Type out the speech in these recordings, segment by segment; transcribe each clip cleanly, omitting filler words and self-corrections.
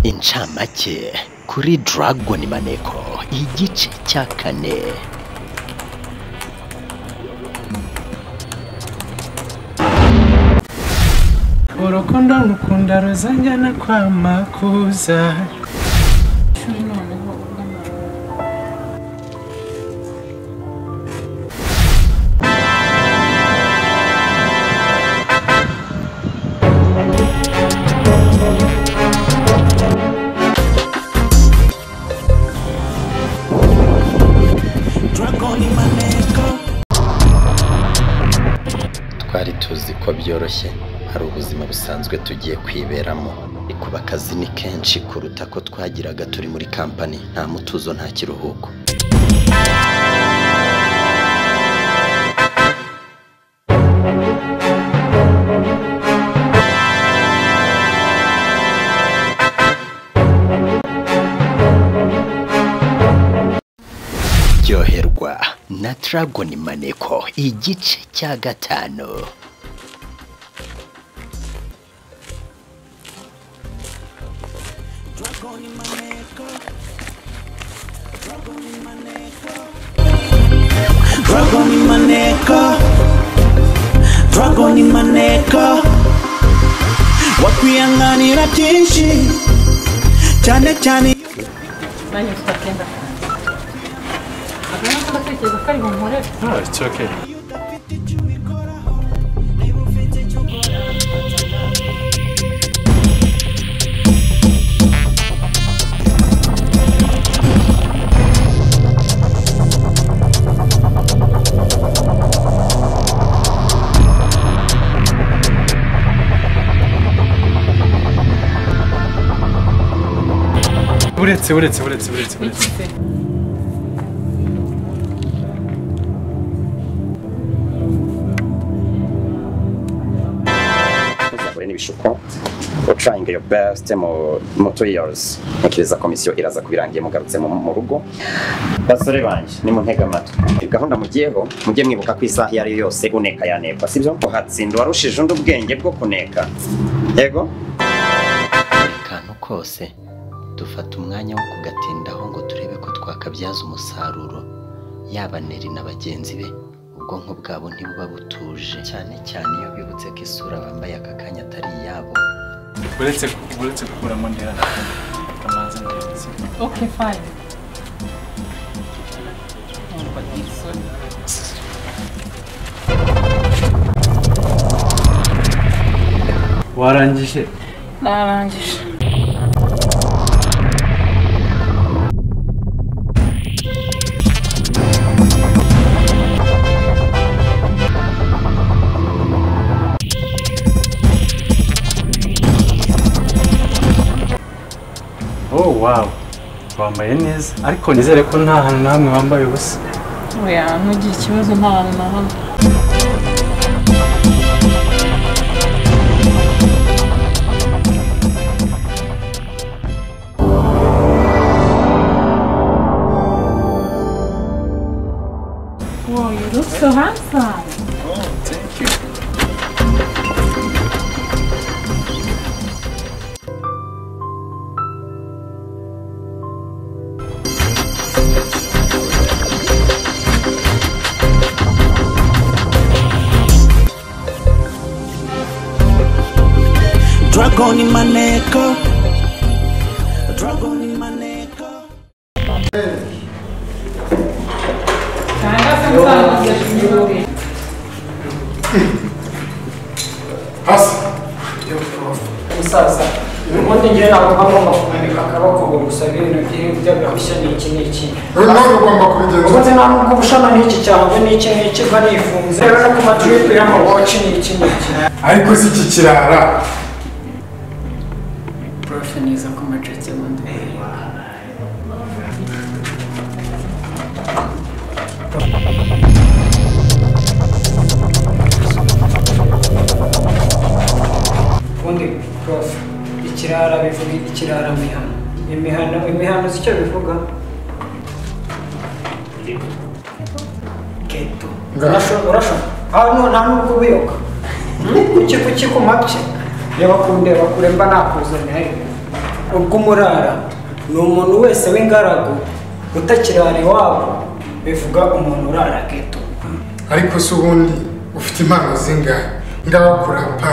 incamake kuri Dragon Maneko igice cya 4. Urukundo ngukunda ruzanjyana kwa makuza. Twari tuzi ko byoroshye hari ubuzima busanzwe tugiye kwiberamo, ikuba akazi ni kenshi kuruta ko twagiraga turi muri company, nta mutuzo nta kiruhuko. Ryoherwa na Dragon Maneko igice cya 5. Dragon Maneko wakwiyanganira byinshi cyane cyane Manye twakenda. Agana kudatekereza ko ari bumore. No, it's okay. Uretse. N'ibishuko trying your best mu 2 years nkiriza komisiyo iraza kubirangiye mugarutse mu rugo. Basore banje ni mu ntega amatwi gahunda mugiyeho mujye mwibuka ko isaha yari yose uneka yanekwa sibyo uhatsinda warushije undi ubwenge bwo kuneka yego kantu kose dufata umwanya wo kugatindaho ngo turebe ko twakabyaza umusaruro yaba Neri n'abagenzi be ubwonko bwabo ntibuba butuje cyane iyo bibutse ko isura bambaye aka kanya atari yabo. Uretse gukuramo Ndera kamanza ndetse. Okay, fine. Warangije? Narangije. Oh wow. Wambaye neza ariko nizere ko nta hantu namwe wambaye ubusa. Oya, ntugire ikibazo nta hantu na hamwe. Wow, you look so handsome. Oh, thank you. Dragon Maneko. Musaza ubundi ngiye ntabwo ngomba kumanika akaboko ngo gusabe ibintu by'agahushya n'iki none ugomba kubigenza ubundi nta nubwo bushana n'iki cyangwa n'iki mba nifunze rero no ku matripe y'amawoci n'iki ariko si iki kirara prof niza ku macetse bundi ubundi prof ikirara bivuga ikirara imihano zicyo bivuga keto urashobora nta nubwo ubiyoka kuki ku mapye reba kundeba kure mba nakuzanye ariko ubwo umurara ni umuntu wese w'ingaragu utakirara iwabo bivuga umuntu urara geto. ariko se ubundi ufite impano zingahe ngaho kurapa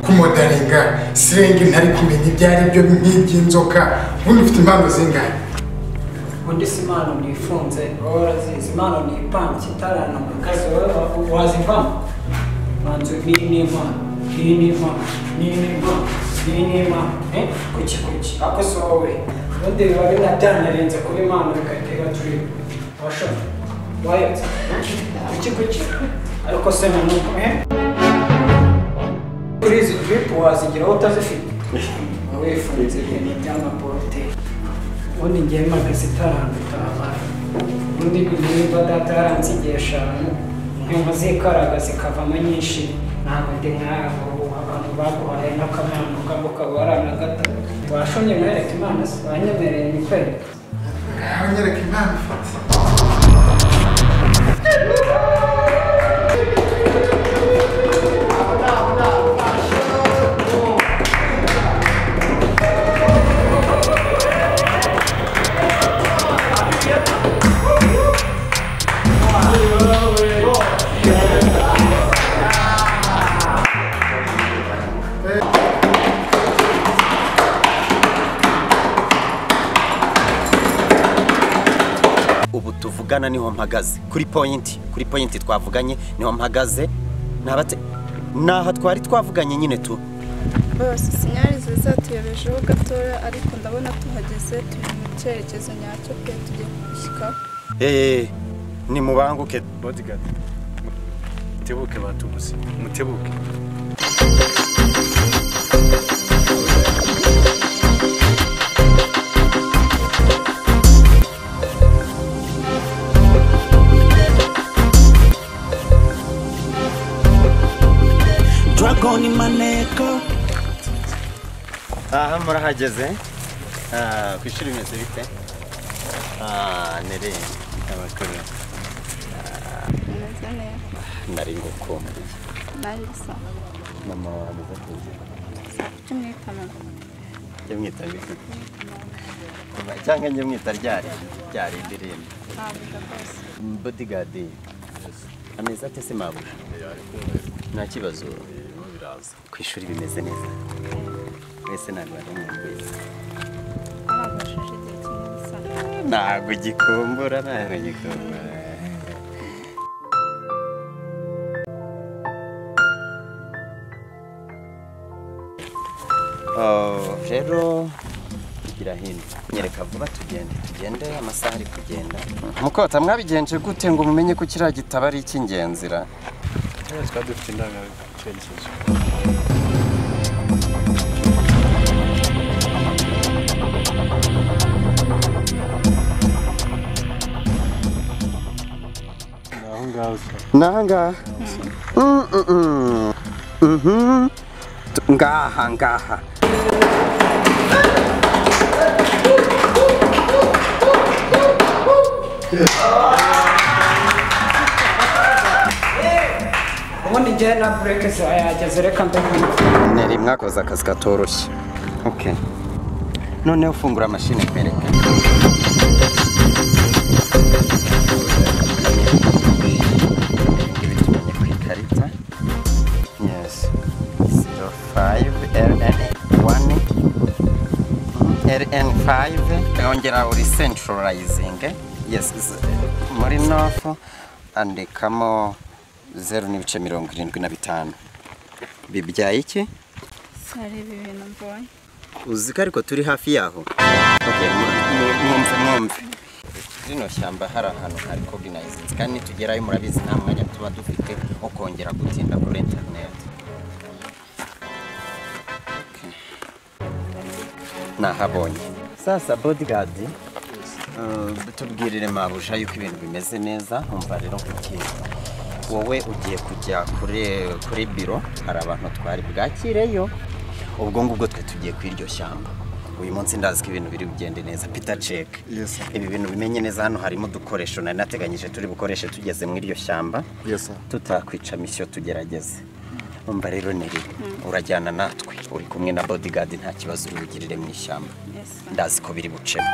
kumodaringa sirenga ntari kumenya ibyo ari byo nk'iby'inzoka ubundi ufite impano zingahe ubundi si impano nifunze wowe urazizi impano nipanze itarana mu kazi wowe wazivamo manzu iyi ni impano iyi ni impano iyi ni impano iyi ni impano kuki ako si wowe ubundi biba binabyanyarenze kuba impano bikatega turi washaka wayotse kuki ariko se na nuko kuri izi dripu wazigiraho utazifite wifunze ibintu by'amaporoteri ubundi ngiye mpagaze itaranga utahabaye ubundi niba data yaransigiye 5 inkweto zikaraga zikavamo nyinshi ntabwo ndi nk'abo abantu baguhaye n'akamano kabo kabarana gatatu washonye mwereka imana se wanyemereye nikwereka anyereka impano ufite ubu tuvugana niho mpagaze kuri point twavuganye niho mpagaze nabate naha twari twavuganye nyine tu bose sinyari zizatuyobejeho gatoya ariko ndabona tuhageze turi mu cyerekezo nyacyo pe tugiye gushyika ni mubanguke bodyguard mutebuke batubuze mutebuke Dragon Maneko. aha murahageze ku ishuri bimeze bite nere abakuru neza neza nari ngukumbuye nanjye sa mama wameze kuze tumwitana yamwita bite cyangwa njye mwita ryari ndirimbo bodyguard ameze ate se mabuja nta kibazo ku ishuri bimeze neza wese ntabwo ari umwumvise abafashije igihe kinini sa ntabwo gikumbura rero tugira hino nyereka vuba tugende amasaha ari kugenda mukota mwabigenje gute ngo mumenye ko kiriya gitabo ari icy'ingenzira twari dufite indangagaciro Nanga. Ngaha. ubundi njye na bureke zayageze reka mbere Neri mwakoze akazi katoroshye. Okay. Noneho ufungura mashine kwereka. Yes. 05 RN1 RN5 yongera uri centralizing. Yes, muri north andikamo 0.75 bibyaye iki? sari ibintu mbonye Uziko ariko turi hafi yaho. Okay, mwumve. Rino shyamba hari ahantu hari organized kandi tugerayo murabizi nta mwanya tuba dufite ukongera gutinda kuri internet. Okay. Nahabonye. Sasa bodyguard tubwirire mabuja yuko ibintu bimeze neza umva rero kuki wowe ugiye kujya kuri biro hari abantu twari bwakireyo ubwo ngubwo twe tugiye kwiryo shyamba uyu munsi ndazi ko ibintu biri bugende neza Peter check ibi bintu bimenye neza hano harimo dukoresho nari nateganyije turi bukoreshe tugeze mu iryo shyamba tutakwica mission tugerageze umva rero neri urajyana natwe uri kumwe na bodyguard nta kibazo urugirire mu ishyamba ndazi ko biri bucemo.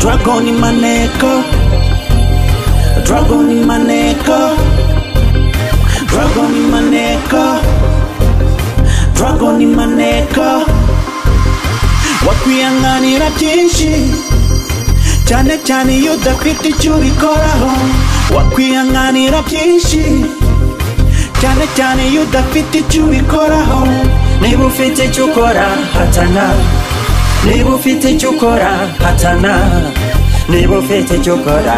Dragon in Maneko, Dragon in Maneko, Dragon in Maneko, Dragon in Maneko. Wakwiyanganira byinshi cyane cyane iyo udafite icyo ubikoraho. Wakwiyanganira byinshi cyane cyane iyo udafite icyo ubikoraho. Niba ufite icyo ukora hatana, niba ufite icyo ukora hatana, niba ufite icyo ukora